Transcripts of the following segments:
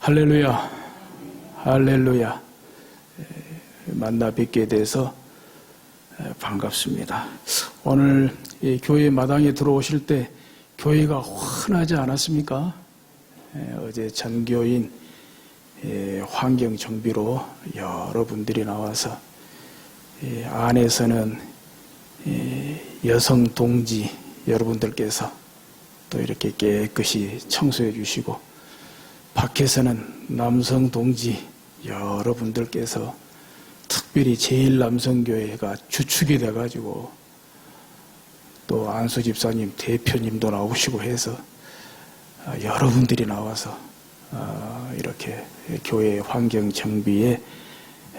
할렐루야, 할렐루야. 만나 뵙게 돼서 반갑습니다. 오늘 교회 마당에 들어오실 때 교회가 환하지 않았습니까? 어제 전교인 환경 정비로 여러분들이 나와서 안에서는 여성 동지 여러분들께서 또 이렇게 깨끗이 청소해 주시고, 밖에서는 남성 동지 여러분들께서 특별히 제일남성교회가 주축이 돼가지고 또 안수 집사님 대표님도 나오시고 해서 여러분들이 나와서 이렇게 교회 환경 정비에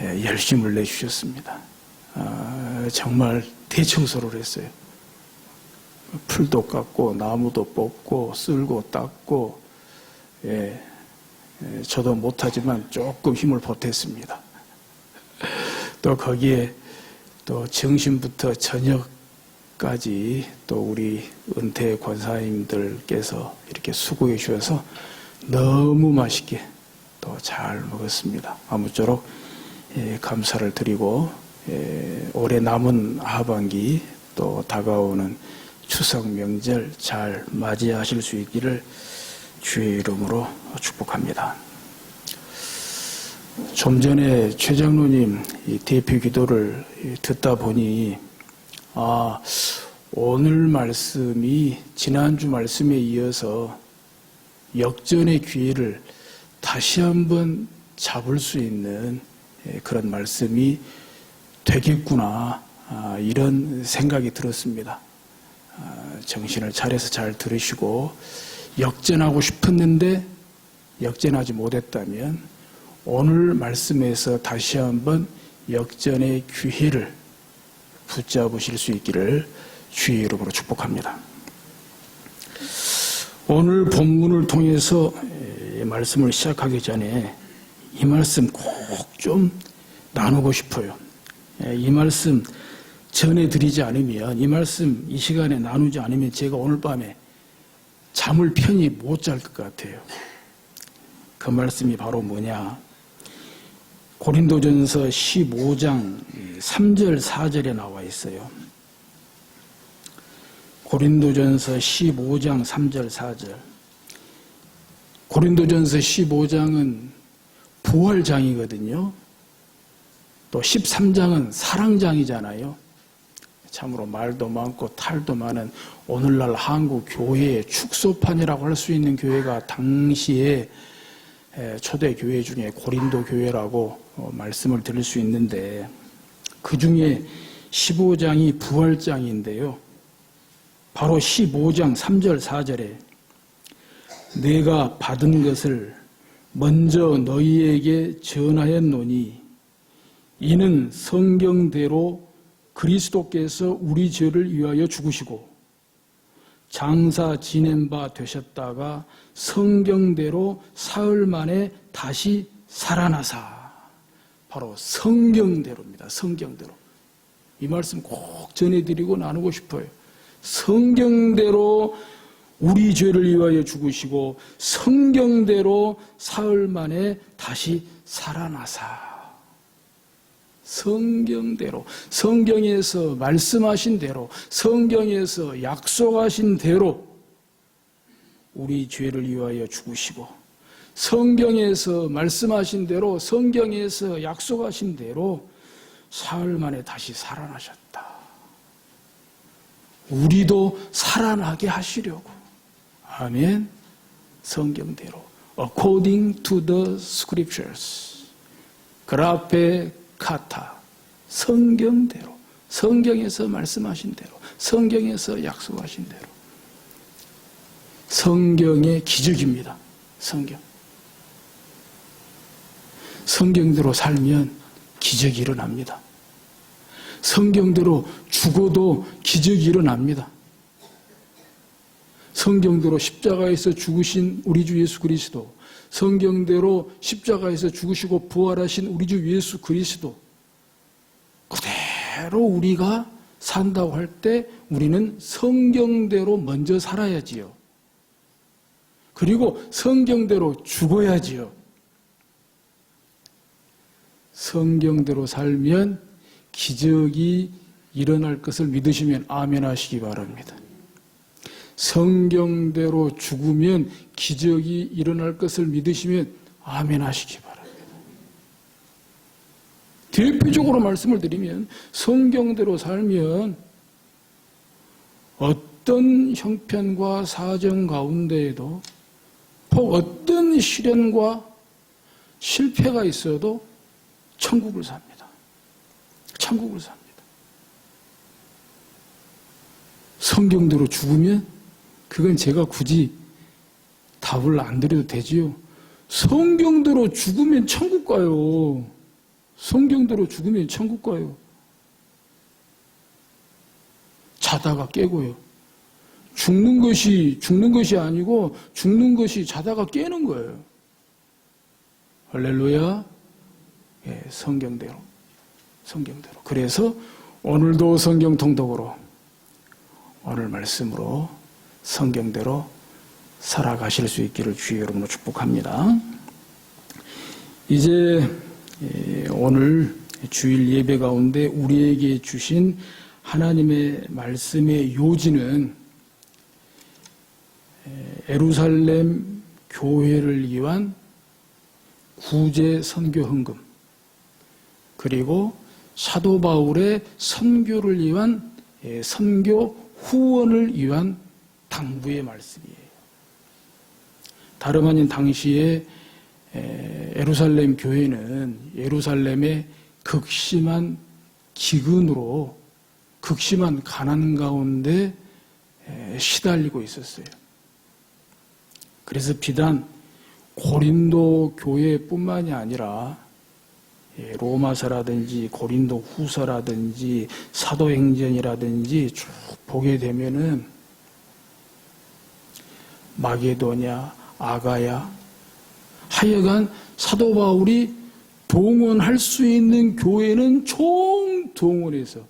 열심을 내주셨습니다. 정말 대청소를 했어요. 풀도 깎고 나무도 뽑고 쓸고 닦고, 저도 못하지만 조금 힘을 보탰습니다. 또 거기에 또 점심부터 저녁까지 또 우리 은퇴 권사님들께서 이렇게 수고해 주셔서 너무 맛있게 또 잘 먹었습니다. 아무쪼록 감사를 드리고, 올해 남은 하반기 또 다가오는 추석 명절 잘 맞이하실 수 있기를 주의 이름으로 축복합니다. 좀 전에 최 장로님 대표 기도를 듣다 보니 오늘 말씀이 지난주 말씀에 이어서 역전의 기회를 다시 한번 잡을 수 있는 그런 말씀이 되겠구나, 이런 생각이 들었습니다. 정신을 차려서 잘 들으시고, 역전하고 싶었는데 역전하지 못했다면 오늘 말씀에서 다시 한번 역전의 기회를 붙잡으실 수 있기를 주의 이름으로 축복합니다. 오늘 본문을 통해서 말씀을 시작하기 전에 이 말씀 꼭 좀 나누고 싶어요. 이 말씀 전해드리지 않으면, 이 말씀 이 시간에 나누지 않으면 제가 오늘 밤에 잠을 편히 못 잘 것 같아요. 그 말씀이 바로 뭐냐? 고린도전서 15장 3절 4절에 나와 있어요. 고린도전서 15장 3절 4절. 고린도전서 15장은 부활장이거든요. 또 13장은 사랑장이잖아요. 참으로 말도 많고 탈도 많은 오늘날 한국 교회의 축소판이라고 할 수 있는 교회가 당시에 초대 교회 중에 고린도 교회라고 말씀을 드릴 수 있는데, 그 중에 15장이 부활장인데요. 바로 15장 3절 4절에 내가 받은 것을 먼저 너희에게 전하였노니 이는 성경대로 그리스도께서 우리 죄를 위하여 죽으시고 장사 지낸 바 되셨다가 성경대로 사흘 만에 다시 살아나사. 바로 성경대로입니다. 성경대로. 이 말씀 꼭 전해드리고 나누고 싶어요. 성경대로 우리 죄를 위하여 죽으시고 성경대로 사흘 만에 다시 살아나사. 성경대로, 성경에서 말씀하신 대로, 성경에서 약속하신 대로 우리 죄를 위하여 죽으시고, 성경에서 말씀하신 대로, 성경에서 약속하신 대로 사흘 만에 다시 살아나셨다. 우리도 살아나게 하시려고. 아멘. 성경대로, according to the scriptures, 그라페 카타, 성경대로, 성경에서 말씀하신 대로, 성경에서 약속하신 대로. 성경의 기적입니다. 성경. 성경대로 살면 기적이 일어납니다. 성경대로 죽어도 기적이 일어납니다. 성경대로 십자가에서 죽으신 우리 주 예수 그리스도, 성경대로 십자가에서 죽으시고 부활하신 우리 주 예수 그리스도, 그대로 우리가 산다고 할 때 우리는 성경대로 먼저 살아야지요. 그리고 성경대로 죽어야지요. 성경대로 살면 기적이 일어날 것을 믿으시면 아멘 하시기 바랍니다. 성경대로 죽으면 기적이 일어날 것을 믿으시면 아멘 하시기 바랍니다. 대표적으로 말씀을 드리면 성경대로 살면 어떤 형편과 사정 가운데에도 혹 어떤 시련과 실패가 있어도 천국을 삽니다. 천국을 삽니다. 성경대로 죽으면 그건 제가 굳이 답을 안 드려도 되지요. 성경대로 죽으면 천국 가요. 성경대로 죽으면 천국 가요. 자다가 깨고요. 죽는 것이 아니고 죽는 것이 자다가 깨는 거예요. 할렐루야. 예, 성경대로. 그래서 오늘도 성경 통독으로 오늘 말씀으로 성경대로 살아가실 수 있기를 주의 이름으로 축복합니다. 이제 오늘 주일 예배 가운데 우리에게 주신 하나님의 말씀의 요지는 예루살렘 교회를 위한 구제 선교 헌금, 그리고 사도 바울의 선교를 위한 선교 후원을 위한 당부의 말씀이에요. 다름 아닌 당시에 예루살렘 교회는 예루살렘의 극심한 기근으로 극심한 가난 가운데 시달리고 있었어요. 그래서 비단 고린도 교회뿐만이 아니라 로마서라든지 고린도 후서라든지 사도행전이라든지 쭉 보게 되면은 마게도냐, 아가야, 하여간 사도 바울이 동원할 수 있는 교회는 총동원해서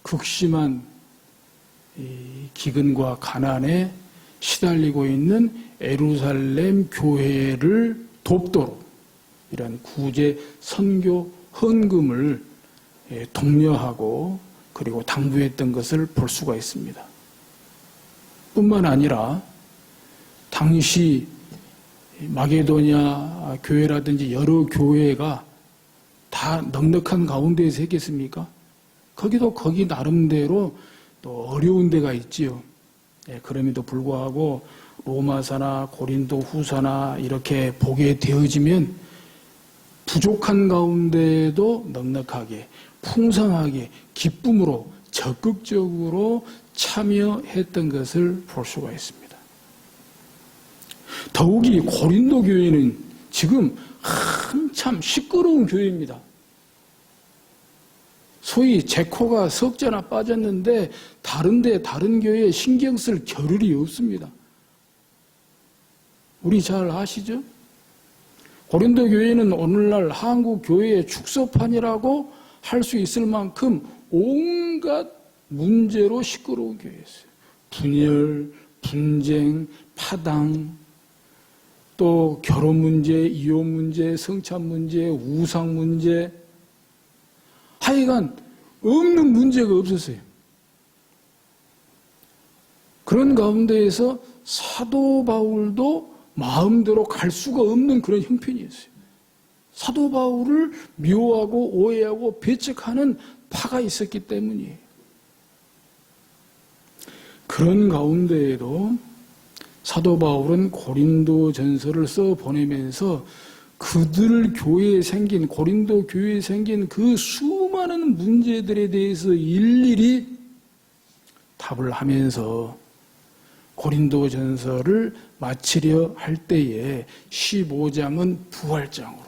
극심한 기근과 가난에 시달리고 있는 예루살렘 교회를 돕도록 이런 구제 선교 헌금을 독려하고 그리고 당부했던 것을 볼 수가 있습니다. 뿐만 아니라 당시 마게도냐 교회라든지 여러 교회가 다 넉넉한 가운데에서 했겠습니까? 거기도 거기 나름대로 또 어려운 데가 있지요. 그럼에도 불구하고 로마서나 고린도 후서나 이렇게 보게 되어지면 부족한 가운데에도 넉넉하게 풍성하게 기쁨으로 적극적으로 참여했던 것을 볼 수가 있습니다. 더욱이 고린도 교회는 지금 한참 시끄러운 교회입니다. 소위 제 코가 석자나 빠졌는데 다른 교회에 신경 쓸 겨를이 없습니다. 우리 잘 아시죠? 고린도 교회는 오늘날 한국 교회의 축소판이라고 할 수 있을 만큼 온갖 문제로 시끄러운 교회였어요. 분열, 분쟁, 파당, 또 결혼 문제, 이혼 문제, 성찬 문제, 우상 문제, 하여간 없는 문제가 없었어요. 그런 가운데에서 사도 바울도 마음대로 갈 수가 없는 그런 형편이었어요. 사도 바울을 미워하고 오해하고 배척하는 파가 있었기 때문이에요. 그런 가운데에도 사도 바울은 고린도 전서를 써 보내면서 그들 교회에 생긴, 고린도 교회에 생긴 그 수많은 문제들에 대해서 일일이 답을 하면서 고린도 전서를 마치려 할 때에 15장은 부활장으로,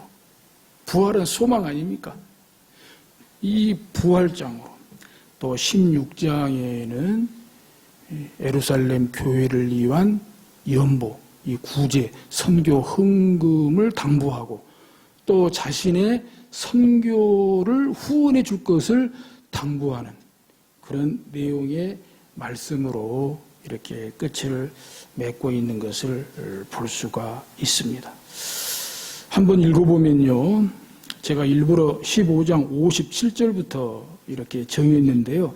부활은 소망 아닙니까? 이 부활장으로, 또 16장에는 예루살렘 교회를 위한 연보, 이 구제, 선교 헌금을 당부하고 또 자신의 선교를 후원해 줄 것을 당부하는 그런 내용의 말씀으로 이렇게 끝을 맺고 있는 것을 볼 수가 있습니다. 한번 읽어보면요. 제가 일부러 15장 57절부터 이렇게 정했는데요.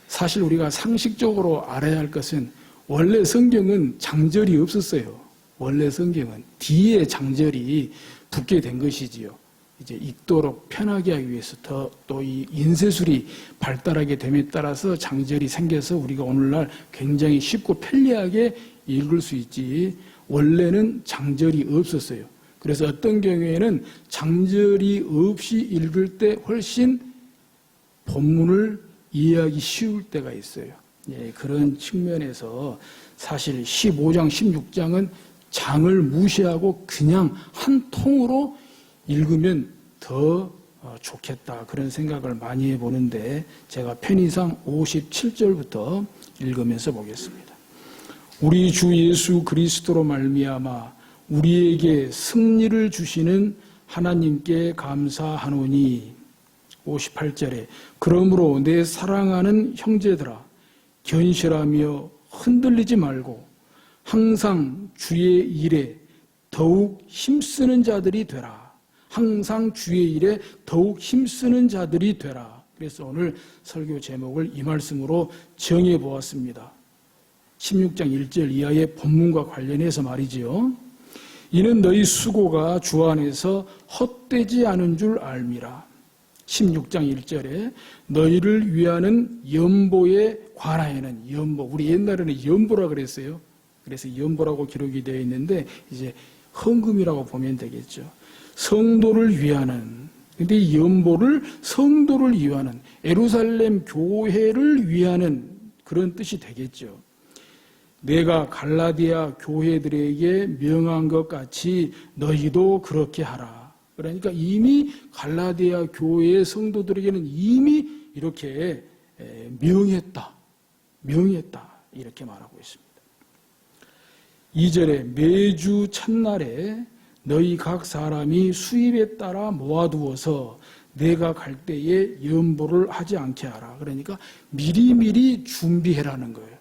사실 우리가 상식적으로 알아야 할 것은 원래 성경은 장절이 없었어요. 원래 성경은 뒤에 장절이 붙게 된 것이지요. 이제 읽도록 편하게 하기 위해서 또 이 인쇄술이 발달하게 됨에 따라서 장절이 생겨서 우리가 오늘날 굉장히 쉽고 편리하게 읽을 수 있지, 원래는 장절이 없었어요. 그래서 어떤 경우에는 장절이 없이 읽을 때 훨씬 본문을 이해하기 쉬울 때가 있어요. 예, 그런 측면에서 사실 15장, 16장은 장을 무시하고 그냥 한 통으로 읽으면 더 좋겠다, 그런 생각을 많이 해보는데, 제가 편의상 57절부터 읽으면서 보겠습니다. 우리 주 예수 그리스도로 말미암아 우리에게 승리를 주시는 하나님께 감사하노니, 58절에 그러므로 내 사랑하는 형제들아 견실하며 흔들리지 말고 항상 주의 일에 더욱 힘쓰는 자들이 되라. 항상 주의 일에 더욱 힘쓰는 자들이 되라. 그래서 오늘 설교 제목을 이 말씀으로 정해 보았습니다. 16장 1절 이하의 본문과 관련해서 말이지요. 이는 너희 수고가 주 안에서 헛되지 않은 줄 알미라. 16장 1절에 너희를 위하는 연보에 관하여는, 연보, 우리 옛날에는 연보라 그랬어요. 그래서 연보라고 기록이 되어 있는데 이제 헌금이라고 보면 되겠죠. 성도를 위하는, 근데 이 연보를 성도를 위하는, 예루살렘 교회를 위하는 그런 뜻이 되겠죠. 내가 갈라디아 교회들에게 명한 것 같이 너희도 그렇게 하라. 그러니까 이미 갈라디아 교회의 성도들에게는 이미 이렇게 명했다 이렇게 말하고 있습니다. 2절에 매주 첫날에 너희 각 사람이 수입에 따라 모아두어서 내가 갈 때에 연보를 하지 않게 하라. 그러니까 미리미리 준비해라는 거예요.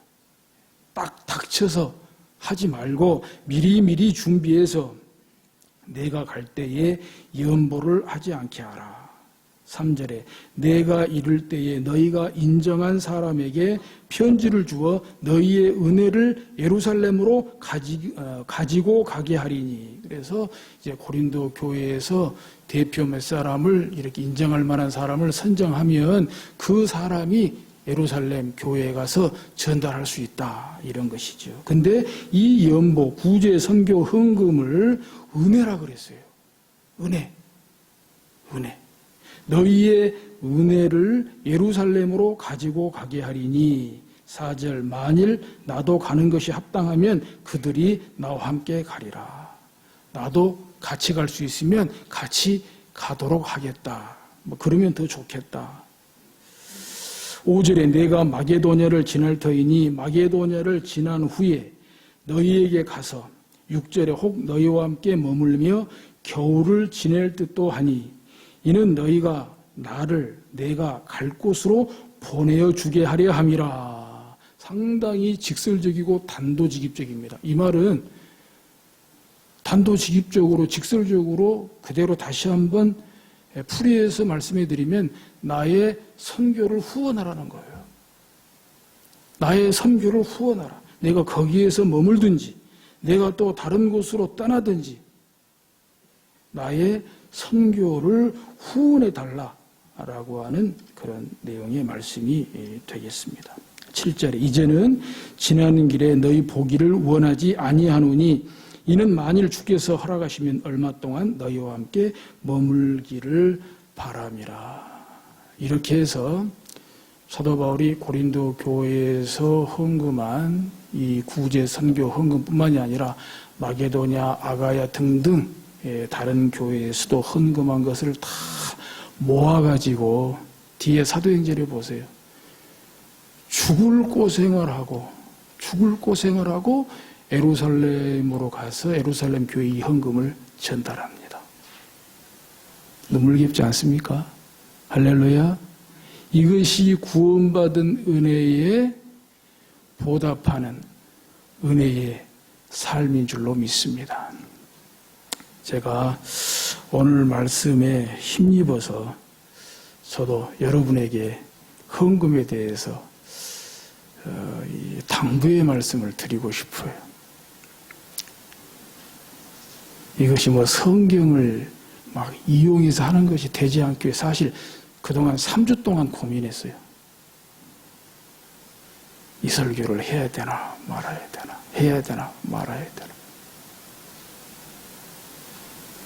딱 닥쳐서 하지 말고 미리미리 준비해서 내가 갈 때에 연보를 하지 않게 하라. 3절에 내가 이를 때에 너희가 인정한 사람에게 편지를 주어 너희의 은혜를 예루살렘으로 가지고 가게 하리니. 그래서 이제 고린도 교회에서 대표 몇 사람을 이렇게 인정할 만한 사람을 선정하면 그 사람이 예루살렘 교회에 가서 전달할 수 있다, 이런 것이죠. 근데 이 연보, 구제, 선교, 헌금을 은혜라 그랬어요. 은혜. 너희의 은혜를 예루살렘으로 가지고 가게 하리니. 4절 만일 나도 가는 것이 합당하면 그들이 나와 함께 가리라. 나도 같이 갈 수 있으면 같이 가도록 하겠다. 그러면 더 좋겠다. 5절에 내가 마게도냐를 지날 터이니 마게도냐를 지난 후에 너희에게 가서 6절에 혹 너희와 함께 머물며 겨울을 지낼 듯도 하니 이는 너희가 나를 내가 갈 곳으로 보내어 주게 하려 함이라. 상당히 직설적이고 단도직입적입니다. 이 말은 단도직입적으로 직설적으로 그대로 다시 한번 풀이해서 말씀해 드리면 나의 선교를 후원하라는 거예요. 나의 선교를 후원하라. 내가 거기에서 머물든지 내가 또 다른 곳으로 떠나든지 나의 선교를 후원해 달라라고 하는 그런 내용의 말씀이 되겠습니다. 7절에 이제는 지나는 길에 너희 보기를 원하지 아니하노니 이는 만일 주께서 허락하시면 얼마 동안 너희와 함께 머물기를 바람이라. 이렇게 해서 사도 바울이 고린도 교회에서 헌금한 이 구제 선교 헌금뿐만이 아니라 마게도냐, 아가야 등등 다른 교회에서도 헌금한 것을 다 모아가지고 뒤에 사도행전을 보세요. 죽을 고생을 하고 예루살렘으로 가서 예루살렘 교회 이 헌금을 전달합니다. 눈물 깊지 않습니까? 할렐루야. 이것이 구원받은 은혜에 보답하는 은혜의 삶인 줄로 믿습니다. 제가 오늘 말씀에 힘입어서 저도 여러분에게 헌금에 대해서 당부의 말씀을 드리고 싶어요. 이것이 뭐 성경을 막 이용해서 하는 것이 되지 않기에 사실 그동안 3주 동안 고민했어요. 이 설교를 해야 되나 말아야 되나, 해야 되나 말아야 되나.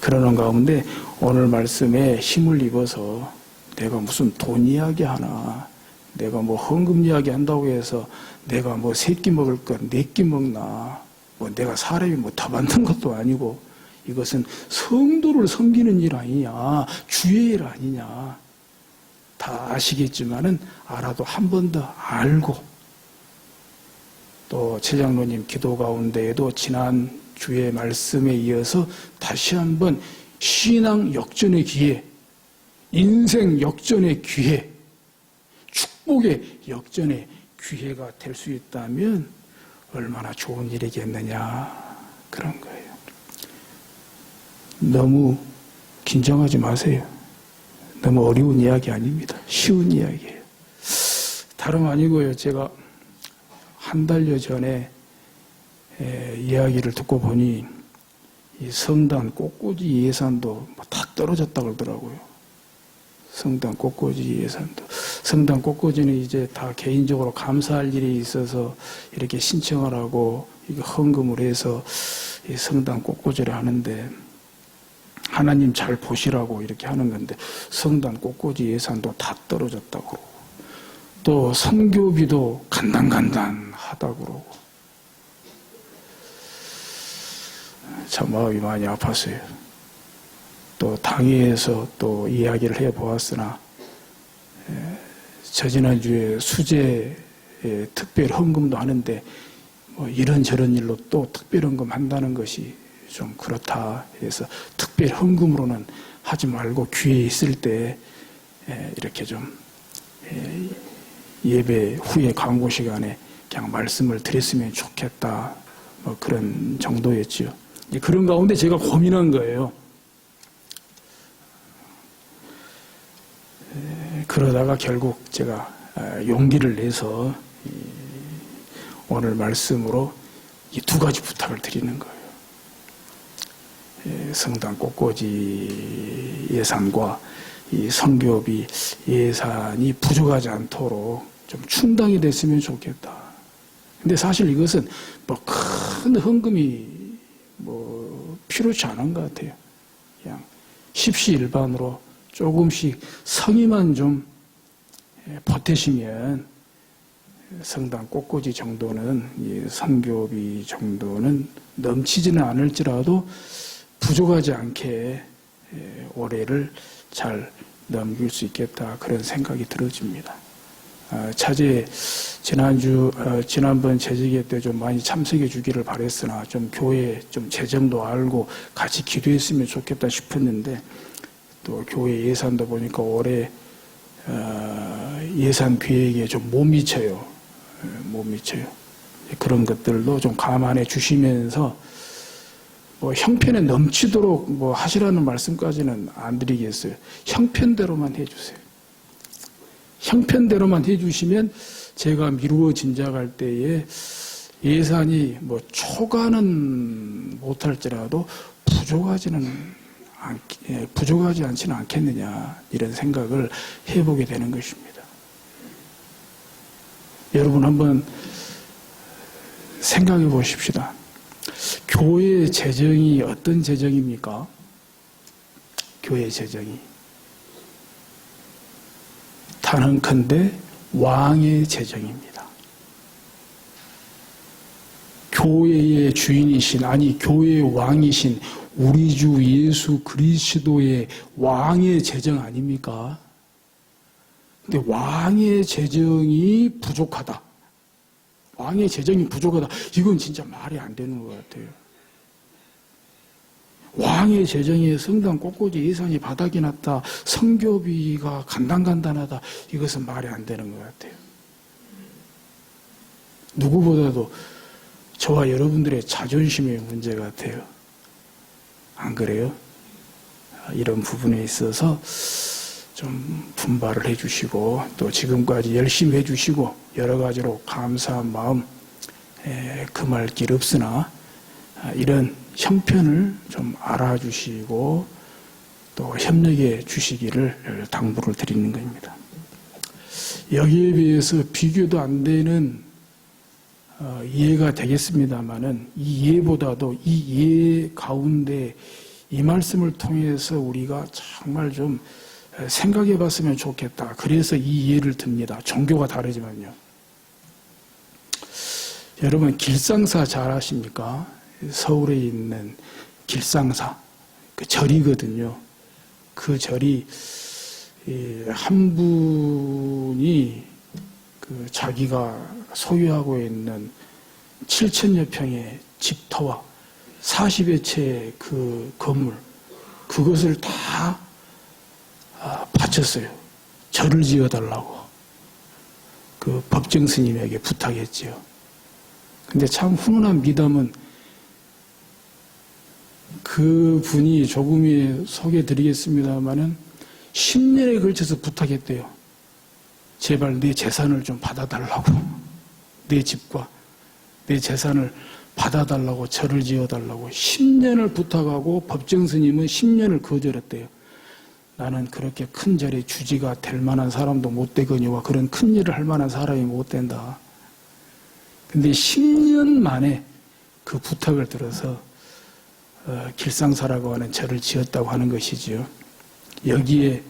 그러는 가운데 오늘 말씀에 힘을 입어서 내가 무슨 돈 이야기 하나, 내가 뭐 헌금 이야기 한다고 해서 내가 뭐 3끼 먹을 것 4끼 먹나, 뭐 내가 사람이 뭐 더 만든 것도 아니고 이것은 성도를 섬기는 일 아니냐, 주의 일 아니냐. 다 아시겠지만은 알아도 한 번 더 알고, 또 최 장로님 기도 가운데에도 지난 주의 말씀에 이어서 다시 한번 신앙 역전의 기회, 인생 역전의 기회, 축복의 역전의 기회가 될 수 있다면 얼마나 좋은 일이겠느냐, 그런 거예요. 너무 긴장하지 마세요. 너무 어려운 이야기 아닙니다. 쉬운 이야기예요. 다름 아니고요. 제가 한 달여 전에 이야기를 듣고 보니 이 성당 꽃꽂이 예산도 다 떨어졌다고 그러더라고요. 성당 꽃꽂이 예산도. 성당 꽃꽂이는 이제 다 개인적으로 감사할 일이 있어서 이렇게 신청을 하고 이게 헌금을 해서 이 성당 꽃꽂이를 하는데, 하나님 잘 보시라고 이렇게 하는 건데 성당 꽃꽂이 예산도 다 떨어졌다고 그러고, 또 선교비도 간단하다고 그러고, 참 마음이 많이 아팠어요. 또 당회에서 또 이야기를 해보았으나 저지난주에 수제 특별 헌금도 하는데 뭐 이런저런 일로 또 특별 헌금 한다는 것이 좀 그렇다 해서 특별 헌금으로는 하지 말고 기회 있을 때 이렇게 좀 예배 후에 광고 시간에 그냥 말씀을 드렸으면 좋겠다, 뭐 그런 정도였지요. 그런 가운데 제가 고민한 거예요. 그러다가 결국 제가 용기를 내서 오늘 말씀으로 이 2가지 부탁을 드리는 거예요. 성당 꽃꽂이 예산과 이 선교비 예산이 부족하지 않도록 좀 충당이 됐으면 좋겠다. 근데 사실 이것은 뭐 큰 헌금이 뭐 필요치 않은 것 같아요. 그냥 십시일반으로 조금씩 성의만 좀 보태시면 성당 꽃꽂이 정도는, 선교비 정도는 넘치지는 않을지라도 부족하지 않게 올해를 잘 넘길 수 있겠다, 그런 생각이 들어집니다. 차제 지난번 재직회 때 좀 많이 참석해 주기를 바랬으나 좀 교회 좀 재정도 알고 같이 기도했으면 좋겠다 싶었는데, 또 교회 예산도 보니까 올해 예산 계획에 좀 못 미쳐요. 못 미쳐요. 그런 것들도 좀 감안해 주시면서 뭐 형편에 넘치도록 뭐 하시라는 말씀까지는 안 드리겠어요. 형편대로만 해주세요. 형편대로만 해주시면 제가 미루어 짐작할 때에 예산이 뭐 초과는 못할지라도 부족하지 않지는 않겠느냐, 이런 생각을 해보게 되는 것입니다. 여러분 한번 생각해 보십시다. 교회 재정이 어떤 재정입니까? 교회 재정이 단언컨대 왕의 재정입니다. 교회의 주인이신, 아니 교회의 왕이신 우리 주 예수 그리스도의 왕의 재정 아닙니까? 근데 왕의 재정이 부족하다. 왕의 재정이 부족하다. 이건 진짜 말이 안 되는 것 같아요. 왕의 재정에 성당 곳곳에 예산이 바닥이 났다. 성교비가 간단간단하다. 이것은 말이 안 되는 것 같아요. 누구보다도 저와 여러분들의 자존심의 문제 같아요. 안 그래요? 이런 부분에 있어서 좀 분발을 해주시고 또 지금까지 열심히 해주시고 여러 가지로 감사한 마음 금할 길 없으나 이런 형편을 좀 알아주시고 또 협력해 주시기를 당부를 드리는 겁니다. 여기에 비해서 비교도 안 되는 이해가 되겠습니다마는 이 이해보다도 이 이해 가운데 이 말씀을 통해서 우리가 정말 좀 생각해 봤으면 좋겠다. 그래서 이 이해를 듭니다. 종교가 다르지만요. 여러분 길상사 잘 아십니까? 서울에 있는 길상사 그 절이거든요. 그 절이 한 분이 그 자기가 소유하고 있는 7,000여 평의 집터와 40여 채의 그 건물 그것을 다 바쳤어요. 절을 지어달라고 그 법정 스님에게 부탁했지요. 근데 참 훈훈한 미담은 그 분이 조금 소개해드리겠습니다마는 10년에 걸쳐서 부탁했대요. 제발 내 재산을 좀 받아달라고. 내 집과 내 재산을 받아달라고 절을 지어달라고 10년을 부탁하고 법정 스님은 10년을 거절했대요. 나는 그렇게 큰 절의 주지가 될 만한 사람도 못 되거니와 그런 큰 일을 할 만한 사람이 못 된다. 근데 10년 만에 그 부탁을 들어서 길상사라고 하는 절을 지었다고 하는 것이지요. 여기에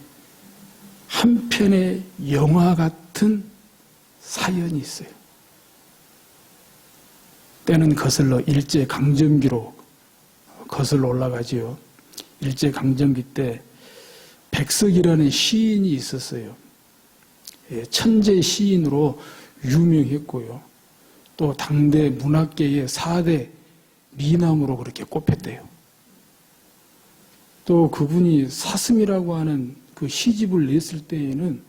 한 편의 영화 같은 사연이 있어요. 때는 거슬러 일제강점기로 거슬러 올라가지요. 일제강점기 때 백석이라는 시인이 있었어요. 천재 시인으로 유명했고요. 또 당대 문학계의 4대 미남으로 그렇게 꼽혔대요. 또 그분이 사슴이라고 하는 그 시집을 냈을 때에는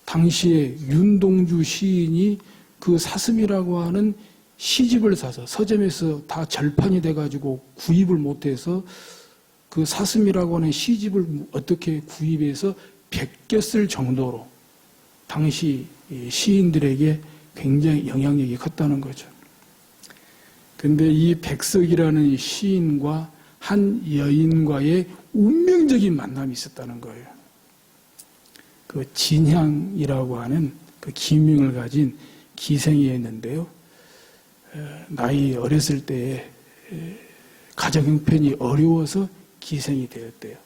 당시에 윤동주 시인이 그 사슴이라고 하는 시집을 사서 서점에서 다 절판이 돼가지고 구입을 못해서 그 사슴이라고 하는 시집을 어떻게 구입해서 베꼈을 정도로 당시 시인들에게 굉장히 영향력이 컸다는 거죠. 근데 이 백석이라는 시인과 한 여인과의 운명적인 만남이 있었다는 거예요. 그 진향이라고 하는 그 기명을 가진 기생이었는데요. 나이 어렸을 때에 가정 형편이 어려워서 기생이 되었대요.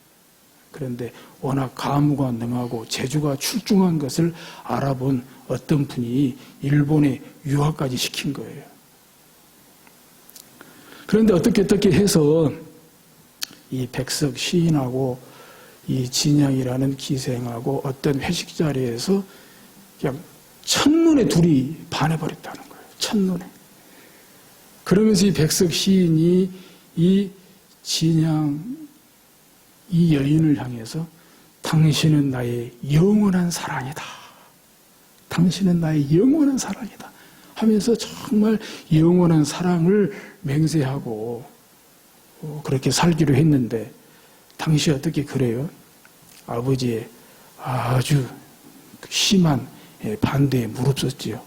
그런데 워낙 가무가 능하고 재주가 출중한 것을 알아본 어떤 분이 일본에 유학까지 시킨 거예요. 그런데 어떻게 해서 이 백석 시인하고 이 진양이라는 기생하고 어떤 회식 자리에서 그냥 첫눈에 둘이 반해버렸다는 거예요. 첫눈에. 그러면서 이 백석 시인이 이 진양 이 여인을 향해서 당신은 나의 영원한 사랑이다. 당신은 나의 영원한 사랑이다. 하면서 정말 영원한 사랑을 맹세하고 그렇게 살기로 했는데 당시 어떻게 그래요? 아버지의 아주 심한 반대에 무릅썼지요.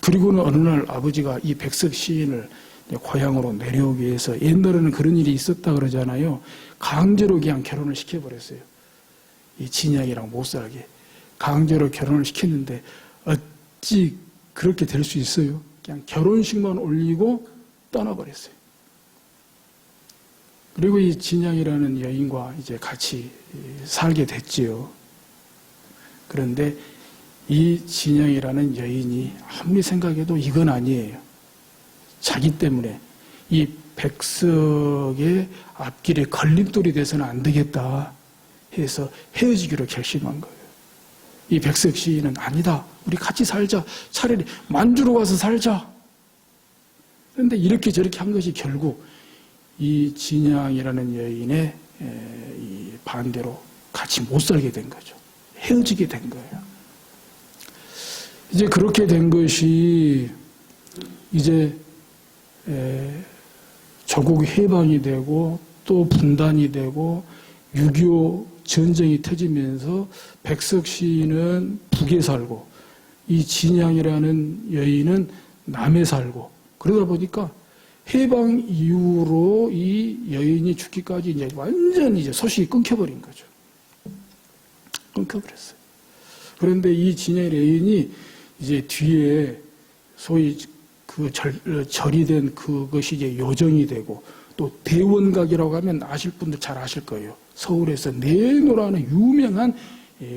그리고는 어느 날 아버지가 이 백석 시인을 고향으로 내려오기 위해서 옛날에는 그런 일이 있었다 그러잖아요. 강제로 그냥 결혼을 시켜버렸어요. 이 진양이랑 못 살게. 강제로 결혼을 시켰는데 어찌 그렇게 될 수 있어요? 그냥 결혼식만 올리고 떠나버렸어요. 그리고 이 진양이라는 여인과 이제 같이 살게 됐지요. 그런데 이 진양이라는 여인이 아무리 생각해도 이건 아니에요. 자기 때문에 이 백석의 앞길에 걸림돌이 돼서는 안 되겠다 해서 헤어지기로 결심한 거예요. 이 백석 시인은 아니다. 우리 같이 살자. 차라리 만주로 가서 살자. 그런데 이렇게 저렇게 한 것이 결국 이 진양이라는 여인의 이 반대로 같이 못 살게 된 거죠. 헤어지게 된 거예요. 이제 그렇게 된 것이 이제 조국 해방이 되고 또 분단이 되고 6.25 전쟁이 터지면서 백석 시인은 북에 살고 이 진양이라는 여인은 남에 살고 그러다 보니까 해방 이후로 이 여인이 죽기까지 이제 완전히 이제 소식이 끊겨버린 거죠. 끊겨버렸어요. 그런데 이 진양의 여인이 이제 뒤에 소위 그 절이 된 그것이 이제 요정이 되고 또 대원각이라고 하면 아실 분들 잘 아실 거예요. 서울에서 내노라는 유명한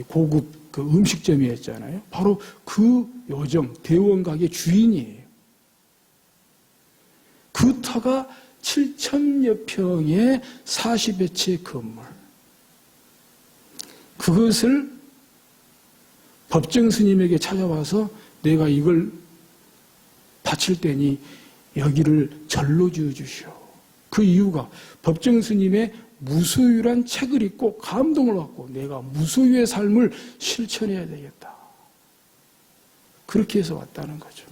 고급 그 음식점이었잖아요. 바로 그 요정 대원각의 주인이에요. 그 터가 7,000여 평의 40여 채 건물. 그것을 법정 스님에게 찾아와서 내가 이걸 바칠 테니 여기를 절로 지어 주시오. 그 이유가 법정 스님의 무소유란 책을 읽고 감동을 받고 내가 무소유의 삶을 실천해야 되겠다. 그렇게 해서 왔다는 거죠.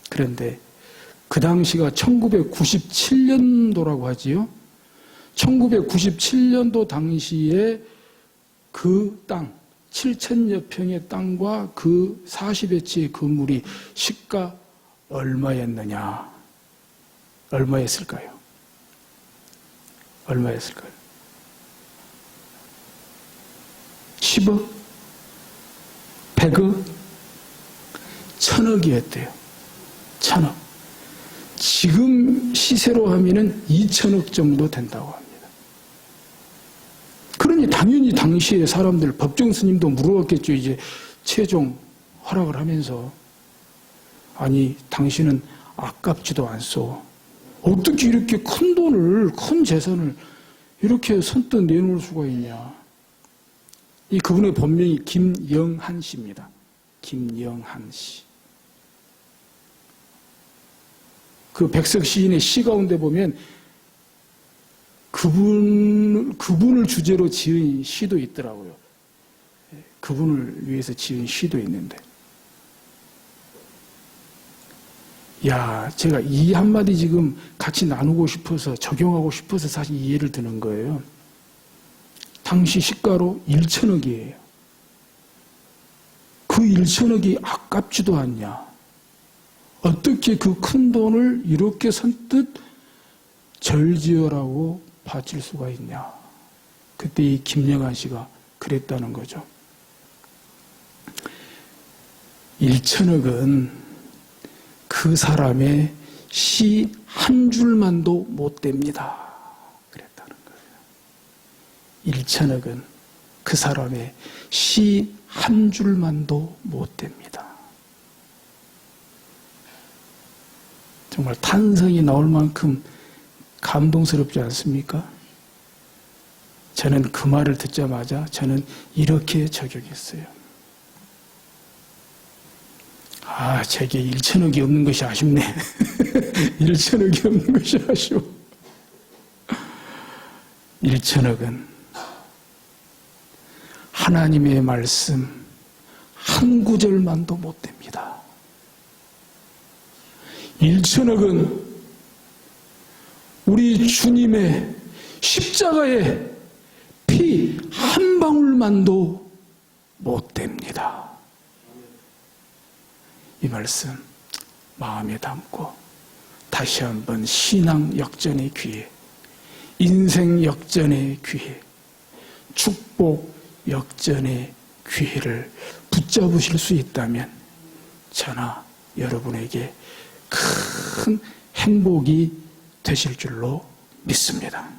그런데 그 당시가 1997년도라고 하지요. 1997년도 당시에 그 땅, 7,000여 평의 땅과 그 40여 채의 건물이 시가 얼마였느냐? 얼마였을까요? 얼마였을까요? 10억? 100억? 1,000억이었대요. 1,000억. 지금 시세로 하면은 2,000억 정도 된다고 합니다. 그러니 당연히 당시에 사람들, 법정 스님도 물어봤겠죠. 이제 최종 허락을 하면서. 아니, 당신은 아깝지도 않소. 어떻게 이렇게 큰 돈을, 큰 재산을 이렇게 선뜻 내놓을 수가 있냐. 이 그분의 본명이 김영한 씨입니다. 김영한 씨. 그 백석 시인의 시 가운데 보면 그분을 주제로 지은 시도 있더라고요. 그분을 위해서 지은 시도 있는데. 야, 제가 이 한마디 지금 같이 나누고 싶어서, 적용하고 싶어서 사실 이 예를 드는 거예요. 당시 시가로 1,000억이에요. 그 1,000억이 아깝지도 않냐. 어떻게 그 큰 돈을 이렇게 선뜻 절지어라고 바칠 수가 있냐. 그때 이 김영한 씨가 그랬다는 거죠. 1,000억은 그 사람의 시 한 줄만도 못 됩니다. 그랬다는 거예요. 1,000억은 그 사람의 시 한 줄만도 못 됩니다. 정말 탄성이 나올 만큼 감동스럽지 않습니까? 저는 그 말을 듣자마자 저는 이렇게 적용했어요. 아, 제게 1,000억이 없는 것이 아쉽네. 1,000억이 없는 것이 아쉬워. 1,000억은 하나님의 말씀 한 구절만도 못 됩니다. 1,000억은 우리 주님의 십자가의 피 한 방울만도 못 됩니다. 이 말씀 마음에 담고 다시 한번 신앙 역전의 기회, 인생 역전의 기회, 축복 역전의 기회를 붙잡으실 수 있다면 저나 여러분에게 큰 행복이 되실 줄로 믿습니다.